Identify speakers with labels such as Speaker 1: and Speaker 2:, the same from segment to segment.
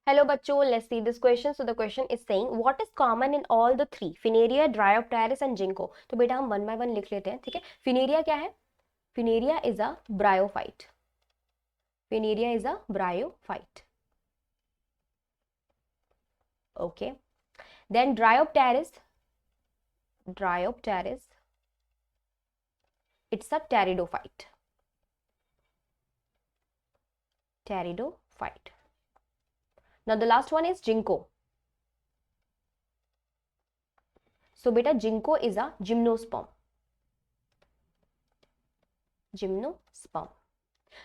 Speaker 1: Hello बच्चों, let's see this question. So the question is saying what is common in all the three, Funaria, Dryopteris and Ginkgo. तो बेटा हम 1 by 1 लिख लेते हैं, ठीक है. Funaria क्या है? Funaria is a bryophyte. Funaria is a bryophyte. Okay. Then Dryopteris. Dryopteris. It's a pteridophyte. Pteridophyte. Now the last one is Ginkgo. So beta Ginkgo is a gymnosperm. Gymnosperm.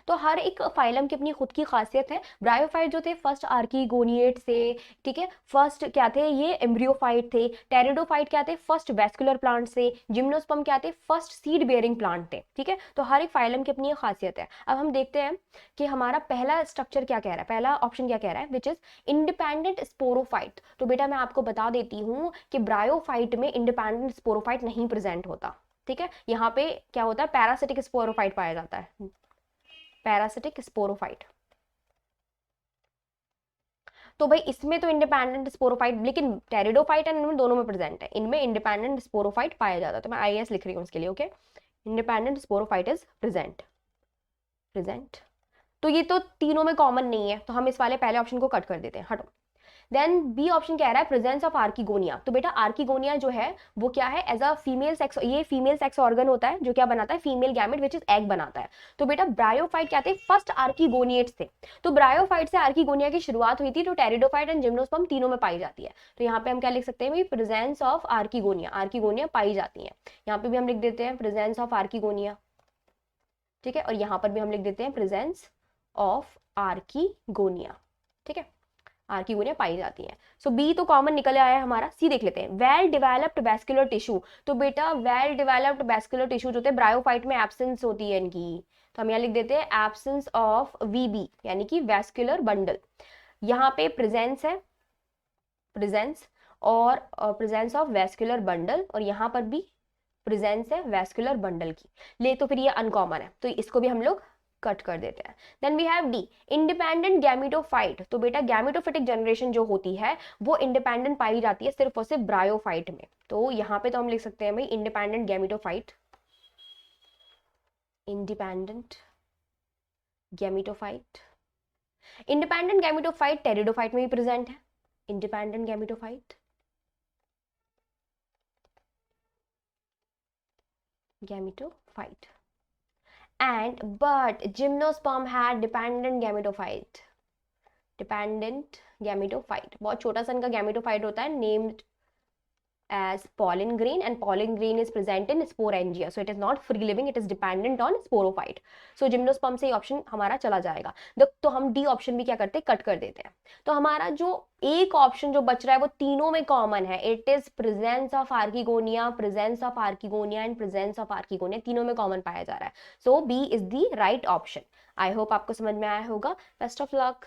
Speaker 1: तो हर एक phylum की अपनी खुद की खासियत है. ब्रायोफाइट जो थे फर्स्ट आर्कीगोनिएट से, ठीक है. फर्स्ट क्या थे? ये एम्ब्रियोफाइट थे. टेरिडोफाइट क्या थे? फर्स्ट वैस्कुलर प्लांट से. जिम्नोस्पर्म क्या थे? फर्स्ट सीड बेयरिंग प्लांट थे, ठीक है. तो हर एक फाइलम की अपनी खासियत है. अब हम देखते हैं कि हमारा पहला स्ट्रक्चर क्या कह रहा है, पहला ऑप्शन क्या कह रहा है, विच इज इंडिपेंडेंट स्पोरोफाइट. तो बेटा मैं आपको बता देती हूँ कि ब्रायोफाइट में इंडिपेंडेंट स्पोरोफाइट नहीं प्रेजेंट होता, ठीक है. यहाँ पे क्या होता है? पैरासिटिक स्पोरोफाइट पाया जाता है. Parasitic sporophyte. तो भाई इसमें तो इंडिपेंडेंट स्पोरोफाइट, लेकिन टेरिडोफाइट एंड इनमें दोनों में प्रेजेंट है. इनमें इंडिपेंडेंट स्पोरोफाइट पाया जाता है. तो मैं आईएस लिख रही हूँ इसके लिए. Okay, independent sporophyte is present. तो ये तो तीनों में कॉमन नहीं है, तो हम इस वाले पहले ऑप्शन को कट कर देते हैं, हटो. देन बी ऑप्शन कह रहा है प्रेजेंस ऑफ आर्कीगोनिया. तो बेटा आर्कीगोनिया जो है वो क्या है? एज अ फीमेल सेक्स, ये फीमेल सेक्स ऑर्गन होता है जो क्या बनाता है? Female gamete which is egg बनाता है. तो बेटा ब्रायोफाइट क्या थे? फर्स्ट आर्कीगोनिएट से. तो ब्रायोफाइट से आर्कीगोनिया की शुरुआत हुई थी. तो टेरिडोफाइट एंड जिम्नोस्पर्म तीनों में पाई जाती है. तो यहाँ पे हम क्या लिख सकते हैं? Presence of archegonia. आर्कीगोनिया पाई जाती है. यहाँ पे भी हम लिख देते हैं प्रेजेंस ऑफ आर्कीगोनिया, ठीक है. और यहाँ पर भी हम लिख देते हैं प्रेजेंस ऑफ आर्कीगोनिया, ठीक है. आर्कीगोनिया पाई जाती है. सो बी तो कॉमन निकल आया है हमारा. सी देख लेते हैं. Well developed vascular tissue. तो बेटा वेल डेवलप्ड वैस्कुलर टिश्यू जो थे ब्रायोफाइट में एब्सेंस होती है इनकी. तो हम यहाँ लिख देते हैं एब्सेंस ऑफ वीबी यानी कि वैस्कुलर बंडल. यहाँ पे प्रेजेंस है, प्रेजेंस और प्रेजेंस ऑफ वैस्कुलर बंडल, और यहाँ पर भी प्रेजेंस है वैस्कुलर बंडल की. ले तो फिर ये अनकॉमन है, तो इसको भी हम लोग कट कर देते हैं. Then we have the independent gametophyte. तो बेटा गैमेटोफिटिक जनरेशन जो होती है वो इंडिपेंडेंट पाई जाती है सिर्फ और सिर्फ ब्रायोफाइट में. तो यहाँ पे तो हम लिख सकते हैं भाई independent gametophyte. Independent gametophyte. Independent gametophyte pteridophyte में भी प्रेजेंट है. Independent gametophyte, gametophyte. And but gymnosperm had dependent gametophyte. Dependent gametophyte. बहुत छोटा सा इनका gametophyte होता है, named as pollen grain, and pollen grain is present in sporangia. So it is not free living, it is dependent on sporophyte. So gymnosperm से ये option हमारा चला जाएगा. तो हम डी ऑप्शन भी क्या करते हैं? कट कर देते हैं. तो हमारा जो एक ऑप्शन जो बच रहा है वो तीनों में कॉमन है. It is presence of archegonia, presence of archegonia and presence of archegonia, तीनों में कॉमन पाया जा रहा है. So B is the right option. I hope आपको समझ में आया होगा. Best of luck.